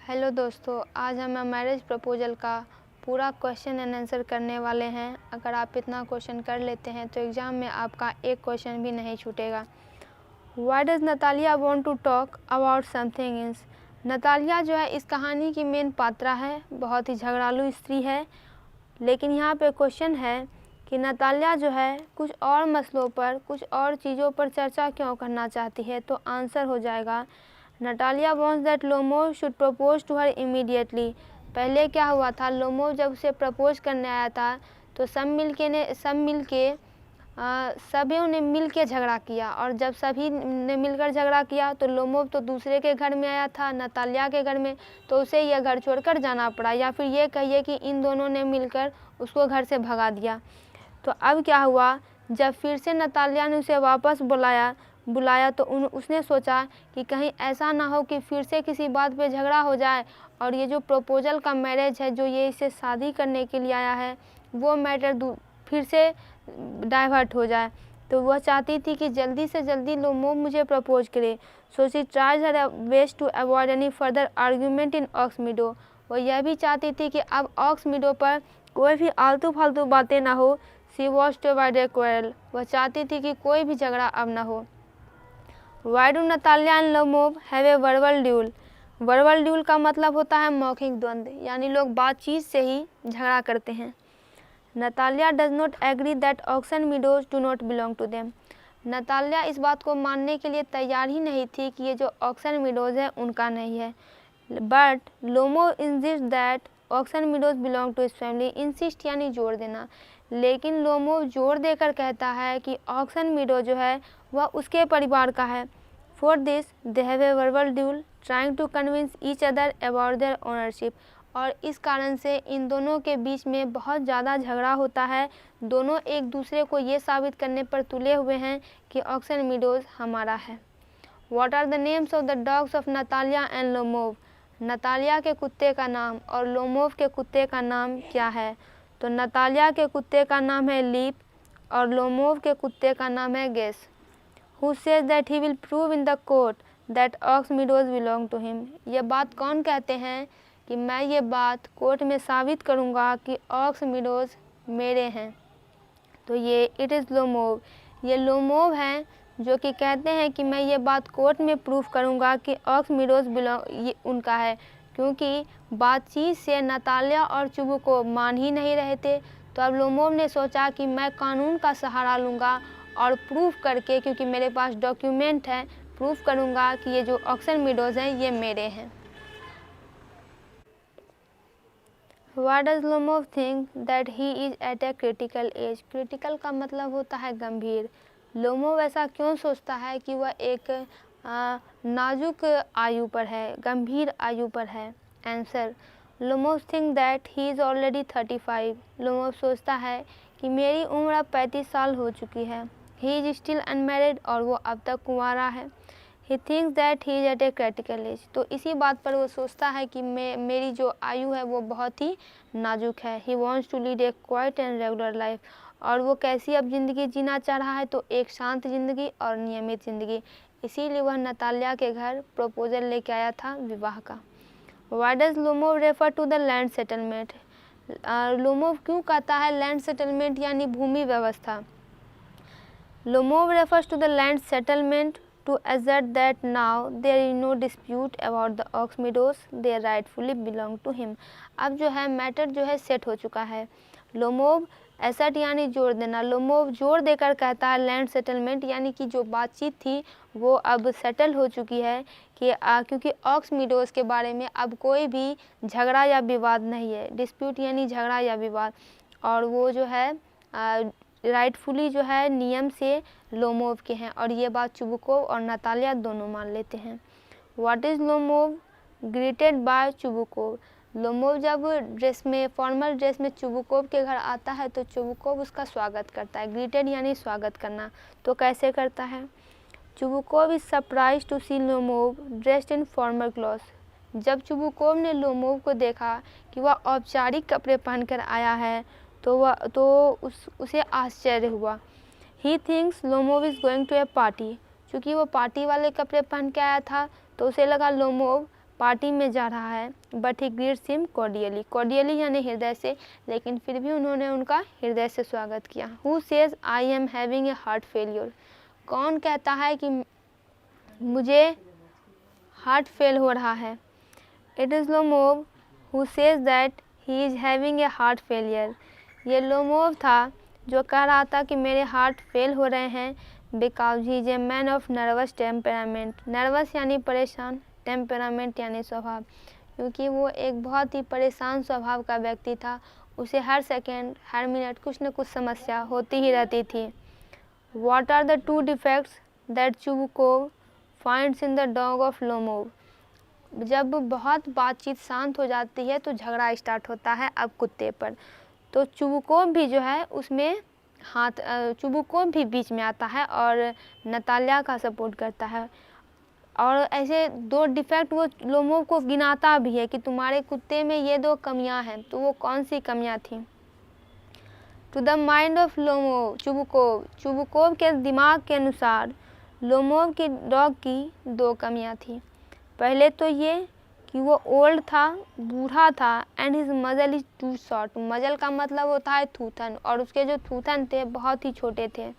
Hello दोस्तों, आज हम मैरिज प्रपोजल का पूरा क्वेश्चन एंड आंसर करने वाले हैं। अगर आप इतना क्वेश्चन कर लेते हैं तो एग्ज़ाम में आपका एक क्वेश्चन भी नहीं छूटेगा। Why does Natalia want to talk about something else. Natalia जो है इस कहानी की मेन पात्रा है, बहुत ही झगड़ालू स्त्री है। लेकिन यहाँ पे क्वेश्चन है कि नतालिया जो है कुछ और मसलों पर, कुछ और चीज़ों पर चर्चा क्यों करना चाहती है। तो आंसर हो जाएगा Natalia wants that Lomov should propose to her immediately. पहले क्या हुआ था, लोमोव जब उसे प्रपोज करने आया था तो सभी ने मिल के झगड़ा किया, और जब सभी ने मिलकर झगड़ा किया तो लोमोव तो दूसरे के घर में आया था, नतालिया के घर में, तो उसे यह घर छोड़कर जाना पड़ा, या फिर ये कहिए कि इन दोनों ने मिलकर उसको घर से भगा दिया। तो अब क्या हुआ, जब फिर से नतालिया ने उसे वापस बुलाया तो उसने सोचा कि कहीं ऐसा ना हो कि फिर से किसी बात पे झगड़ा हो जाए और ये जो प्रपोजल का मैरिज है, जो ये इसे शादी करने के लिए आया है, वो मैटर फिर से डाइवर्ट हो जाए। तो वह चाहती थी कि जल्दी से जल्दी लोमोव मुझे प्रपोज करे। So she tries her best to avoid any further argument in ox meadow. वह यह भी चाहती थी कि अब ऑक्स मीडो पर कोई भी आलतू फालतू बातें ना हो। She was to avoid a quarrel. वह चाहती थी कि कोई भी झगड़ा अब ना हो। Why do Natalia and Lomov have a verbal dual. Verbal dual का मतलब होता है मौखिक द्वंद्व, यानी लोग बातचीत से ही झगड़ा करते हैं। Natalia does not agree that oxen meadows do not belong to them. Natalia इस बात को मानने के लिए तैयार ही नहीं थी कि ये जो ऑक्सन मीडोज है उनका नहीं है। But Lomov insist that oxen meadows belong to his family. Insist यानी जोर देना, लेकिन लोमोव जोर देकर कहता है कि ऑक्सन मीडो जो है वह उसके परिवार का है। For this they have a verbal duel trying to convince each other about their ownership. और इस कारण से इन दोनों के बीच में बहुत ज़्यादा झगड़ा होता है। दोनों एक दूसरे को ये साबित करने पर तुले हुए हैं कि ऑक्सन मीडोज हमारा है। What are the names of the dogs of Natalia and Lomov. Natalia के कुत्ते का नाम और लोमोव के कुत्ते का नाम क्या है। तो नतालिया के कुत्ते का नाम है लीप और लोमोव के कुत्ते का नाम है guess. Who says that he will prove in the court that ox meadows belong to him। ये बात कौन कहते हैं कि मैं ये बात कोर्ट में साबित करूँगा कि ऑक्स मीडोज मेरे हैं। तो ये इट इज़ लोमोव, ये लोमोव हैं जो कि कहते हैं कि मैं ये बात कोर्ट में प्रूफ करूँगा कि ऑक्स मीडोज बिलोंग ये उनका है, क्योंकि बातचीत से नतालिया और चुबुको मान ही नहीं रहे थे। तो अब लोमोव ने सोचा कि मैं कानून का सहारा लूँगा और प्रूफ करके, क्योंकि मेरे पास डॉक्यूमेंट है, प्रूफ करूँगा कि ये जो ऑक्सन मीडोज हैं ये मेरे हैं। Why does Lomov think that he is at a critical age. Critical का मतलब होता है गंभीर। लोमोव ऐसा क्यों सोचता है कि वह एक नाजुक आयु पर है, गंभीर आयु पर है। Answer, Lomov think that he is already 35। Lomov सोचता है कि मेरी उम्र अब 35 साल हो चुकी है। ही इज स्टिल अनमैरिड, और वो अब तक कुंवारा है। He thinks that he is at a critical age. तो इसी बात पर वो सोचता है कि मेरी जो आयु है वो बहुत ही नाजुक है। He wants to lead a quiet and regular life. और वो कैसी अब ज़िंदगी जीना चाह रहा है, तो एक शांत ज़िंदगी और नियमित ज़िंदगी। इसीलिए वह नतालिया के घर प्रपोजल लेके आया था विवाह का। Why does Lomov refer to the land settlement. Lomov क्यों कहता है लैंड सेटलमेंट यानी भूमि व्यवस्था। Lomov refers to the land settlement to assert that now there is no dispute about the ox meadows, they rightfully belong to him। अब जो है matter जो है सेट हो चुका है। लोमोव एसेट यानी जोर देना। लोमोव जोर देकर कहता है लैंड सेटलमेंट, यानी कि जो बातचीत थी वो अब सेटल हो चुकी है कि क्योंकि ऑक्स मीडोज के बारे में अब कोई भी झगड़ा या विवाद नहीं है। डिस्प्यूट यानी झगड़ा या विवाद, और वो जो है राइटफुली जो है नियम से लोमोव के हैं, और ये बात चुबुकोव और नतालिया दोनों मान लेते हैं। What is Lomov greeted by Chubukov. Lomov जब फॉर्मल ड्रेस में चुबुकोव के घर आता है तो चुबुकोव उसका स्वागत करता है। ग्रीटेड यानी स्वागत करना, तो कैसे करता है। Chubukov is surprise to see Lomov dressed in formal clothes. जब चुबुकोव ने लोमोव को देखा कि वह औपचारिक कपड़े पहनकर आया है तो उसे आश्चर्य हुआ। He thinks Lomov is going to a party. चूँकि वो पार्टी वाले कपड़े पहन के आया था तो उसे लगा लोमोव पार्टी में जा रहा है, but he greets him cordially, cordially यानी हृदय से, लेकिन फिर भी उन्होंने उनका हृदय से स्वागत किया। Who says I am having a heart failure, कौन कहता है कि मुझे हार्ट फेल हो रहा है। It is Lomov who says that he is having a heart failure, ये लोमोव था जो कह रहा था कि मेरे हार्ट फेल हो रहे हैं, because he is a man of nervous temperament, nervous यानी परेशान, टेम्परामेंट यानी स्वभाव, क्योंकि वो एक बहुत ही परेशान स्वभाव का व्यक्ति था, उसे हर सेकेंड हर मिनट कुछ न कुछ समस्या होती ही रहती थी। What are the two defects that Chubukov finds in the dog of Lomov? जब बहुत बातचीत शांत हो जाती है तो झगड़ा स्टार्ट होता है अब कुत्ते पर, तो चुबुकोव भी जो है उसमें चुबुकोव भी बीच में आता है और नताल्या का सपोर्ट करता है, और ऐसे दो डिफेक्ट वो लोमोव को गिनाता भी है कि तुम्हारे कुत्ते में ये दो कमियां हैं। तो वो कौन सी कमियां थी? To the mind of Lomov Chubukov, Chubukov के दिमाग के अनुसार लोमोव की डॉग की दो कमियां थी। पहले तो ये कि वो ओल्ड था, बूढ़ा था, एंड हिज मजल इज टू शॉर्ट, मजल का मतलब होता है थूथन, और उसके जो थूथन थे बहुत ही छोटे थे।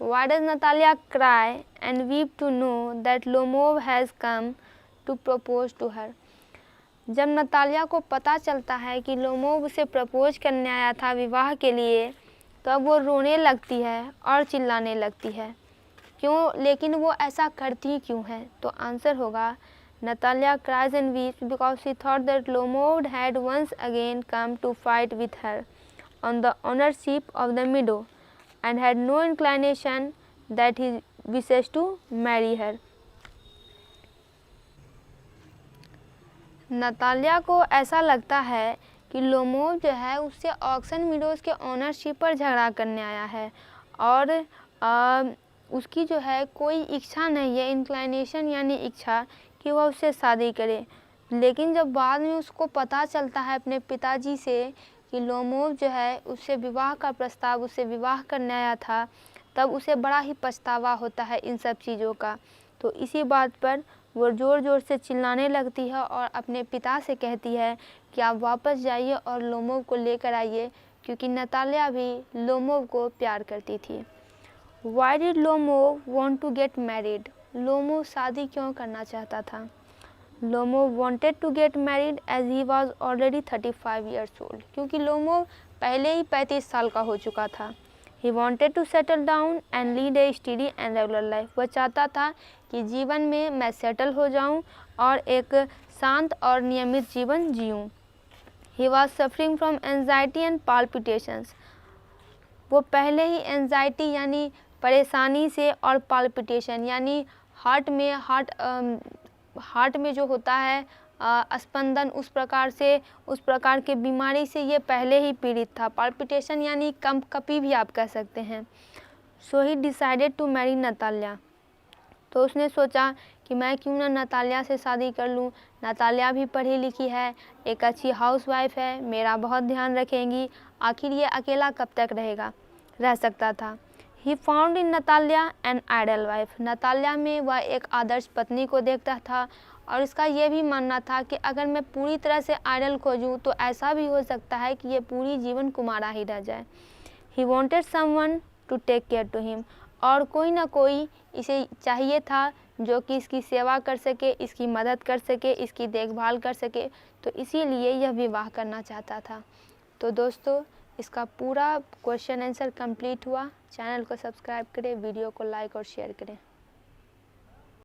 Why does Natalia cry and weep to know that Lomov has come to propose to her? जब नतालिया को पता चलता है कि लोमोव उसे प्रपोज करने आया था विवाह के लिए, तो अब वो रोने लगती है और चिल्लाने लगती है। क्यों? लेकिन वो ऐसा करती क्यों है? तो आंसर होगा Natalia cries and weeps because she thought that Lomov had once again come to fight with her on the ownership of the meadow and had no inclination that he wishes to marry her. Natalia को ऐसा लगता है कि Lomov जो है उससे oxen meadows के ownership पर झगड़ा करने आया है और उसकी जो है कोई इच्छा नहीं है, इंक्लाइनेशन यानी इच्छा कि वह उससे शादी करे। लेकिन जब बाद में उसको पता चलता है अपने पिताजी से कि लोमोव जो है उससे विवाह का प्रस्ताव उससे विवाह करने आया था, तब उसे बड़ा ही पछतावा होता है इन सब चीज़ों का। तो इसी बात पर वो ज़ोर ज़ोर से चिल्लाने लगती है और अपने पिता से कहती है कि आप वापस जाइए और लोमोव को लेकर आइए, क्योंकि नतालिया भी लोमोव को प्यार करती थी। Why did Lomov want to get married? Lomov शादी क्यों करना चाहता था? Lomov wanted to get married as he was already 35 years old, क्योंकि लोमोव पहले ही 35 साल का हो चुका था। He wanted to settle down and lead a steady and regular life. वह चाहता था कि जीवन में मैं सेटल हो जाऊं और एक शांत और नियमित जीवन जीऊं। He was suffering from anxiety and palpitations. वो पहले ही एंजाइटी यानी परेशानी से और पाल्पिटेशन यानी हार्ट में जो होता है स्पंदन, उस प्रकार के बीमारी से ये पहले ही पीड़ित था। पाल्पिटेशन यानी कंपकपी भी आप कह सकते हैं। So he decided to marry Natalia, तो उसने सोचा कि मैं क्यों ना नतालिया से शादी कर लूँ। नतालिया भी पढ़ी लिखी है, एक अच्छी हाउसवाइफ है, मेरा बहुत ध्यान रखेंगी, आखिर ये अकेला कब तक रह सकता था। He found in Natalia an ideal wife, Natalia में वह एक आदर्श पत्नी को देखता था और इसका ये भी मानना था कि अगर मैं पूरी तरह से आइडल खोजूं तो ऐसा भी हो सकता है कि ये पूरी जीवन कुमारा ही रह जाए। He wanted someone to take care to him, और कोई ना कोई इसे चाहिए था जो कि इसकी सेवा कर सके, इसकी मदद कर सके, इसकी देखभाल कर सके, तो इसीलिए यह विवाह करना चाहता था। तो दोस्तों, इसका पूरा क्वेश्चन आंसर कंप्लीट हुआ। चैनल को सब्सक्राइब करें, वीडियो को लाइक और शेयर करें।